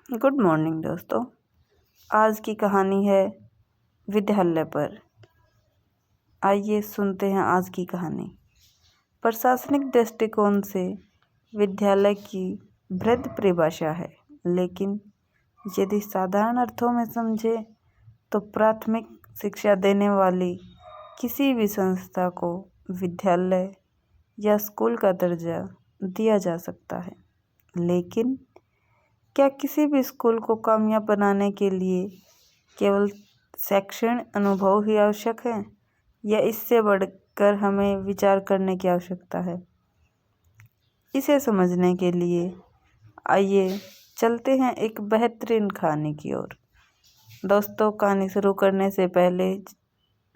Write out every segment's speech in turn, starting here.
Good morning दोस्तों। आज की कहानी है विद्यालय पर। आइए सुनते हैं आज की कहानी। प्रशासनिक दृष्टिकोण से विद्यालय की बृहद परिभाषा है, लेकिन यदि साधारण अर्थों में समझे तो प्राथमिक शिक्षा देने वाली किसी भी संस्था को विद्यालय या स्कूल का दर्जा दिया जा सकता है। लेकिन क्या किसी भी स्कूल को कामयाब बनाने के लिए केवल शैक्षणिक अनुभव ही आवश्यक है, या इससे बढ़कर हमें विचार करने की आवश्यकता है? इसे समझने के लिए आइए चलते हैं एक बेहतरीन कहानी की ओर। दोस्तों, कहानी शुरू करने से पहले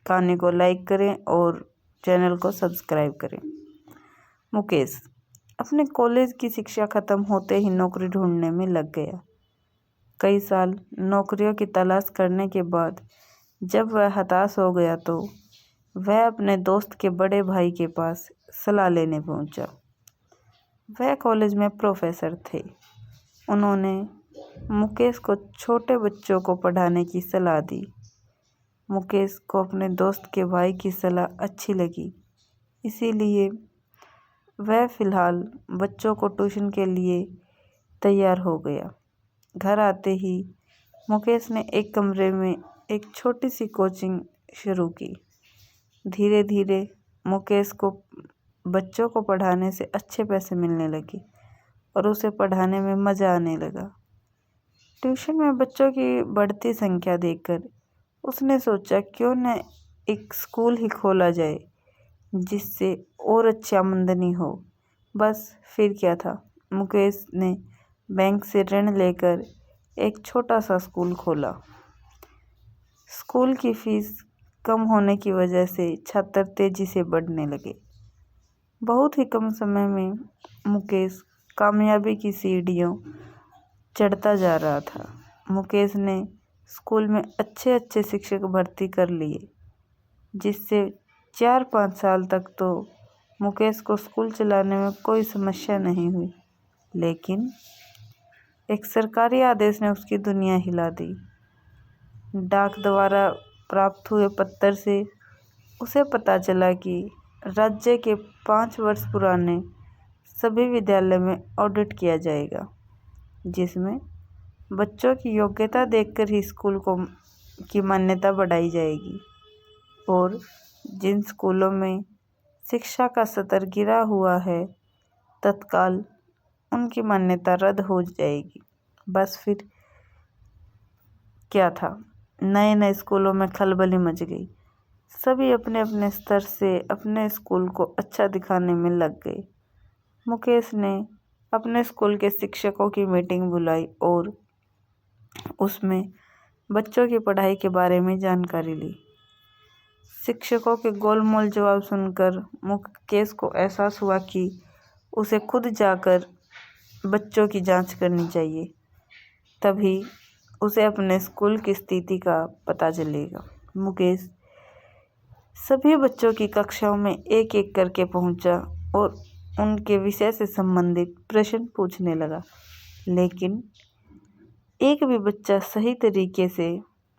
कहानी को लाइक करें और चैनल को सब्सक्राइब करें। मुकेश अपने कॉलेज की शिक्षा खत्म होते ही नौकरी ढूंढने में लग गया। कई साल नौकरियों की तलाश करने के बाद जब वह हताश हो गया तो वह अपने दोस्त के बड़े भाई के पास सलाह लेने पहुंचा। वह कॉलेज में प्रोफेसर थे। उन्होंने मुकेश को छोटे बच्चों को पढ़ाने की सलाह दी। मुकेश को अपने दोस्त के भाई की सलाह अच्छी लगी, इसीलिए वह फिलहाल बच्चों को ट्यूशन के लिए तैयार हो गया। घर आते ही मुकेश ने एक कमरे में एक छोटी सी कोचिंग शुरू की। धीरे धीरे मुकेश को बच्चों को पढ़ाने से अच्छे पैसे मिलने लगे और उसे पढ़ाने में मज़ा आने लगा। ट्यूशन में बच्चों की बढ़ती संख्या देखकर उसने सोचा क्यों न एक स्कूल ही खोला जाए जिससे और अच्छी आमदनी हो। बस फिर क्या था, मुकेश ने बैंक से ऋण लेकर एक छोटा सा स्कूल खोला। स्कूल की फीस कम होने की वजह से छात्र तेजी से बढ़ने लगे। बहुत ही कम समय में मुकेश कामयाबी की सीढ़ियों चढ़ता जा रहा था। मुकेश ने स्कूल में अच्छे अच्छे शिक्षक भर्ती कर लिए, जिससे 4-5 साल तक तो मुकेश को स्कूल चलाने में कोई समस्या नहीं हुई। लेकिन एक सरकारी आदेश ने उसकी दुनिया हिला दी। डाक द्वारा प्राप्त हुए पत्र से उसे पता चला कि राज्य के 5 वर्ष पुराने सभी विद्यालय में ऑडिट किया जाएगा, जिसमें बच्चों की योग्यता देखकर ही स्कूल की मान्यता बढ़ाई जाएगी और जिन स्कूलों में शिक्षा का स्तर गिरा हुआ है तत्काल उनकी मान्यता रद्द हो जाएगी। बस फिर क्या था, नए नए स्कूलों में खलबली मच गई। सभी अपने अपने स्तर से अपने स्कूल को अच्छा दिखाने में लग गए। मुकेश ने अपने स्कूल के शिक्षकों की मीटिंग बुलाई और उसमें बच्चों की पढ़ाई के बारे में जानकारी ली। शिक्षकों के गोलमोल जवाब सुनकर मुकेश को एहसास हुआ कि उसे खुद जाकर बच्चों की जांच करनी चाहिए, तभी उसे अपने स्कूल की स्थिति का पता चलेगा। मुकेश सभी बच्चों की कक्षाओं में एक एक करके पहुंचा और उनके विषय से संबंधित प्रश्न पूछने लगा, लेकिन एक भी बच्चा सही तरीके से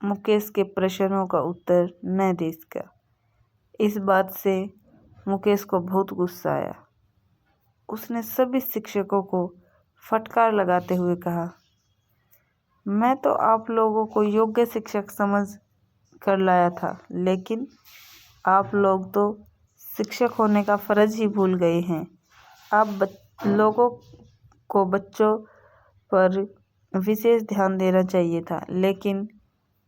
मुकेश के प्रश्नों का उत्तर न दे सका। इस बात से मुकेश को बहुत गुस्सा आया। उसने सभी शिक्षकों को फटकार लगाते हुए कहा, मैं तो आप लोगों को योग्य शिक्षक समझ कर लाया था, लेकिन आप लोग तो शिक्षक होने का फ़र्ज ही भूल गए हैं। आप लोगों को बच्चों पर विशेष ध्यान देना चाहिए था, लेकिन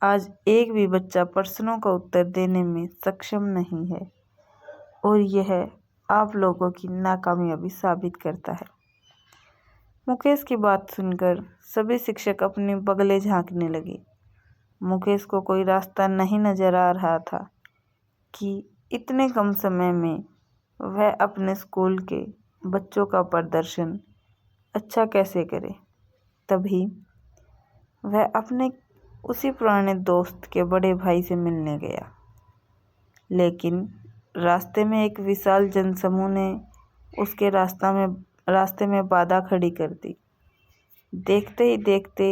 आज एक भी बच्चा प्रश्नों का उत्तर देने में सक्षम नहीं है और यह आप लोगों की नाकामयाबी साबित करता है। मुकेश की बात सुनकर सभी शिक्षक अपने बगले झांकने लगे। मुकेश को कोई रास्ता नहीं नजर आ रहा था कि इतने कम समय में वह अपने स्कूल के बच्चों का प्रदर्शन अच्छा कैसे करे। तभी वह अपने उसी पुराने दोस्त के बड़े भाई से मिलने गया, लेकिन रास्ते में एक विशाल जनसमूह ने उसके रास्ते में बाधा खड़ी कर दी। देखते ही देखते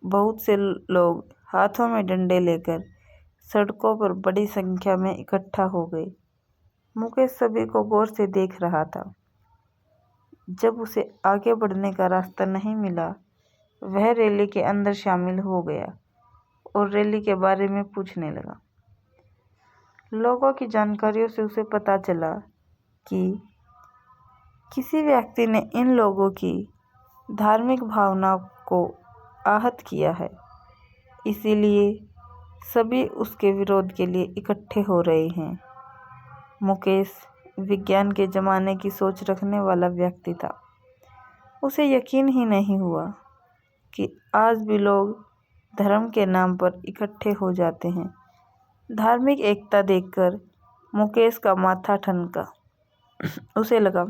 बहुत से लोग हाथों में डंडे लेकर सड़कों पर बड़ी संख्या में इकट्ठा हो गए। मुकेश सभी को गौर से देख रहा था। जब उसे आगे बढ़ने का रास्ता नहीं मिला, वह रैली के अंदर शामिल हो गया और रैली के बारे में पूछने लगा। लोगों की जानकारियों से उसे पता चला कि किसी व्यक्ति ने इन लोगों की धार्मिक भावना को आहत किया है, इसीलिए सभी उसके विरोध के लिए इकट्ठे हो रहे हैं। मुकेश विज्ञान के ज़माने की सोच रखने वाला व्यक्ति था। उसे यकीन ही नहीं हुआ कि आज भी लोग धर्म के नाम पर इकट्ठे हो जाते हैं। धार्मिक एकता देखकर मुकेश का माथा ठनका। उसे लगा,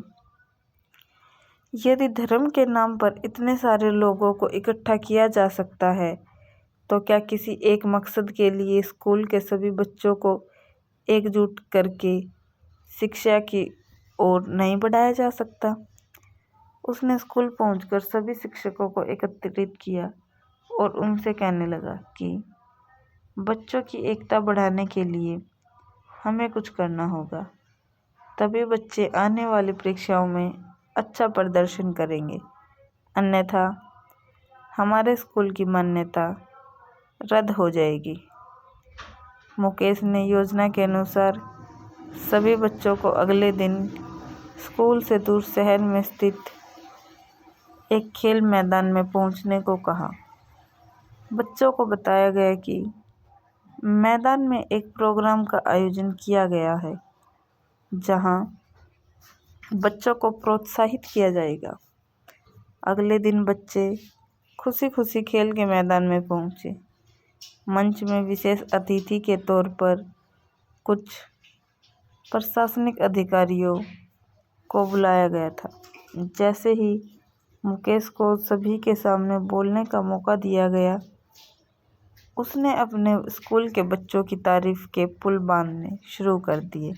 यदि धर्म के नाम पर इतने सारे लोगों को इकट्ठा किया जा सकता है, तो क्या किसी एक मकसद के लिए स्कूल के सभी बच्चों को एकजुट करके शिक्षा की ओर नहीं बढ़ाया जा सकता? उसने स्कूल पहुंचकर सभी शिक्षकों को एकत्रित किया और उनसे कहने लगा कि बच्चों की एकता बढ़ाने के लिए हमें कुछ करना होगा, तभी बच्चे आने वाली परीक्षाओं में अच्छा प्रदर्शन करेंगे, अन्यथा हमारे स्कूल की मान्यता रद्द हो जाएगी। मुकेश ने योजना के अनुसार सभी बच्चों को अगले दिन स्कूल से दूर शहर में स्थित एक खेल मैदान में पहुंचने को कहा। बच्चों को बताया गया कि मैदान में एक प्रोग्राम का आयोजन किया गया है, जहां बच्चों को प्रोत्साहित किया जाएगा। अगले दिन बच्चे खुशी खुशी खेल के मैदान में पहुंचे। मंच में विशेष अतिथि के तौर पर कुछ प्रशासनिक अधिकारियों को बुलाया गया था। जैसे ही मुकेश को सभी के सामने बोलने का मौका दिया गया, उसने अपने स्कूल के बच्चों की तारीफ के पुल बांधने शुरू कर दिए।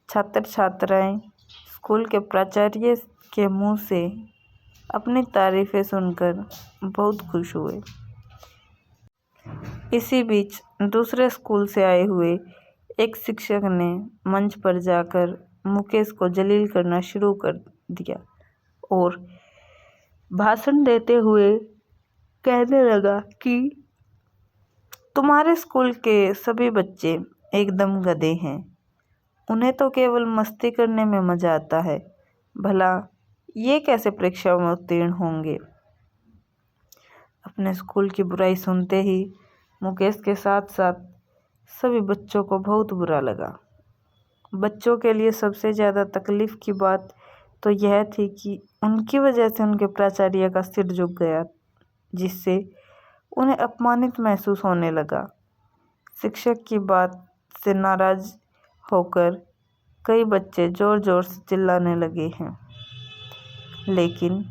छात्र छात्राएं स्कूल के प्राचार्य के मुंह से अपनी तारीफें सुनकर बहुत खुश हुए। इसी बीच दूसरे स्कूल से आए हुए एक शिक्षक ने मंच पर जाकर मुकेश को जलील करना शुरू कर दिया और भाषण देते हुए कहने लगा कि तुम्हारे स्कूल के सभी बच्चे एकदम गधे हैं। उन्हें तो केवल मस्ती करने में मज़ा आता है। भला ये कैसे परीक्षाओं में उत्तीर्ण होंगे? अपने स्कूल की बुराई सुनते ही मुकेश के साथ साथ सभी बच्चों को बहुत बुरा लगा। बच्चों के लिए सबसे ज़्यादा तकलीफ़ की बात तो यह थी कि उनकी वजह से उनके प्राचार्य का सिर झुक गया, जिससे उन्हें अपमानित महसूस होने लगा। शिक्षक की बात से नाराज़ होकर कई बच्चे ज़ोर ज़ोर से चिल्लाने लगे हैं। लेकिन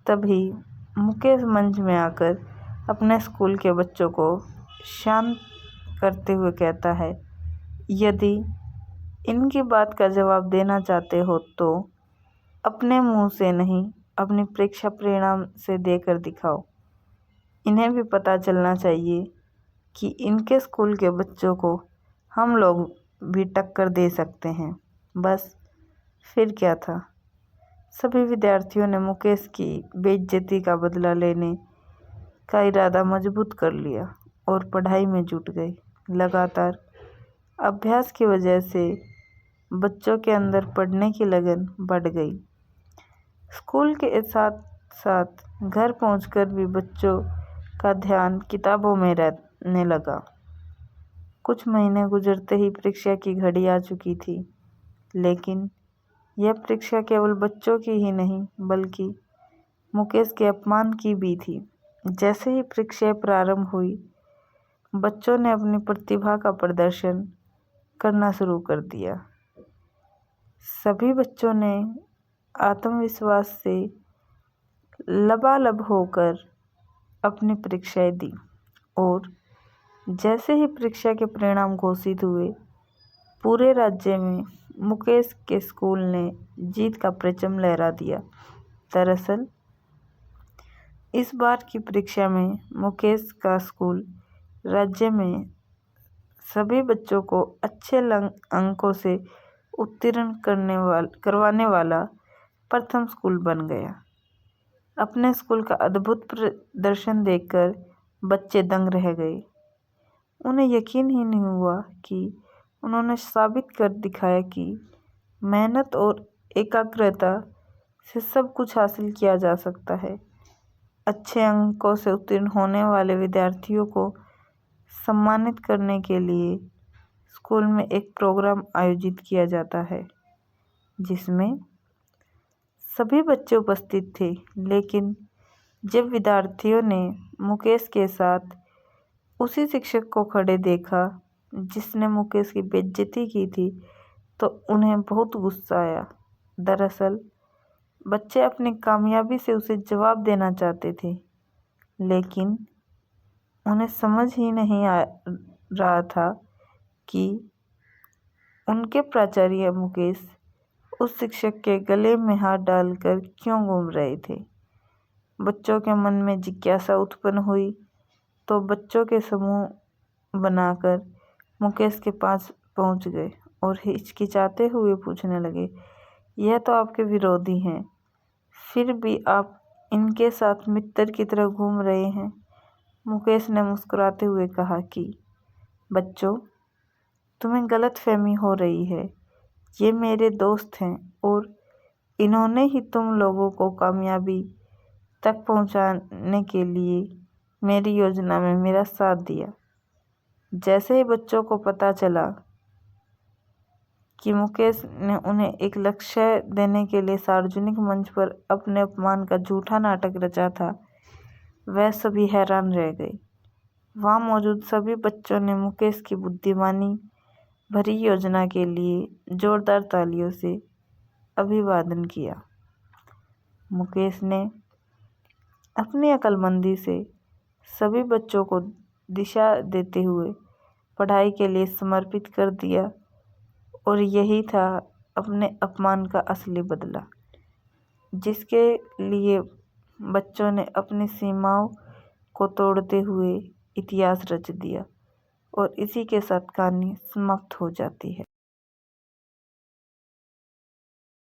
तभी मुकेश मंच में आकर अपने स्कूल के बच्चों को शांत करते हुए कहता है, यदि इनकी बात का जवाब देना चाहते हो तो अपने मुंह से नहीं, अपनी परीक्षा परिणाम से देकर दिखाओ। इन्हें भी पता चलना चाहिए कि इनके स्कूल के बच्चों को हम लोग भी टक्कर दे सकते हैं। बस फिर क्या था, सभी विद्यार्थियों ने मुकेश की बेइज्जती का बदला लेने का इरादा मजबूत कर लिया और पढ़ाई में जुट गए। लगातार अभ्यास की वजह से बच्चों के अंदर पढ़ने की लगन बढ़ गई। स्कूल के साथ साथ घर पहुंचकर भी बच्चों का ध्यान किताबों में रहने लगा। कुछ महीने गुजरते ही परीक्षा की घड़ी आ चुकी थी, लेकिन यह परीक्षा केवल बच्चों की ही नहीं बल्कि मुकेश के अपमान की भी थी। जैसे ही परीक्षा प्रारंभ हुई, बच्चों ने अपनी प्रतिभा का प्रदर्शन करना शुरू कर दिया। सभी बच्चों ने आत्मविश्वास से लबालब होकर अपनी परीक्षाएं दी और जैसे ही परीक्षा के परिणाम घोषित हुए, पूरे राज्य में मुकेश के स्कूल ने जीत का परचम लहरा दिया। दरअसल इस बार की परीक्षा में मुकेश का स्कूल राज्य में सभी बच्चों को अच्छे अंकों से उत्तीर्ण करवाने वाला प्रथम स्कूल बन गया। अपने स्कूल का अद्भुत प्रदर्शन देखकर बच्चे दंग रह गए। उन्हें यकीन ही नहीं हुआ कि उन्होंने साबित कर दिखाया कि मेहनत और एकाग्रता से सब कुछ हासिल किया जा सकता है। अच्छे अंकों से उत्तीर्ण होने वाले विद्यार्थियों को सम्मानित करने के लिए स्कूल में एक प्रोग्राम आयोजित किया जाता है, जिसमें सभी बच्चे उपस्थित थे। लेकिन जब विद्यार्थियों ने मुकेश के साथ उसी शिक्षक को खड़े देखा जिसने मुकेश की बेइज्जती की थी, तो उन्हें बहुत गुस्सा आया। दरअसल बच्चे अपनी कामयाबी से उसे जवाब देना चाहते थे, लेकिन उन्हें समझ ही नहीं आ रहा था कि उनके प्राचार्य मुकेश उस शिक्षक के गले में हाथ डालकर क्यों घूम रहे थे। बच्चों के मन में जिज्ञासा उत्पन्न हुई तो बच्चों के समूह बनाकर मुकेश के पास पहुंच गए और हिचकिचाते हुए पूछने लगे, यह तो आपके विरोधी हैं, फिर भी आप इनके साथ मित्र की तरह घूम रहे हैं। मुकेश ने मुस्कुराते हुए कहा कि बच्चों, तुम्हें गलतफहमी हो रही है। ये मेरे दोस्त हैं और इन्होंने ही तुम लोगों को कामयाबी तक पहुंचाने के लिए मेरी योजना में मेरा साथ दिया। जैसे ही बच्चों को पता चला कि मुकेश ने उन्हें एक लक्ष्य देने के लिए सार्वजनिक मंच पर अपने अपमान का झूठा नाटक रचा था, वह सभी हैरान रह गए। वहाँ मौजूद सभी बच्चों ने मुकेश की बुद्धिमानी भरी योजना के लिए जोरदार तालियों से अभिवादन किया। मुकेश ने अपनी अक्लमंदी से सभी बच्चों को दिशा देते हुए पढ़ाई के लिए समर्पित कर दिया और यही था अपने अपमान का असली बदला, जिसके लिए बच्चों ने अपनी सीमाओं को तोड़ते हुए इतिहास रच दिया। और इसी के साथ कहानी समाप्त हो जाती है।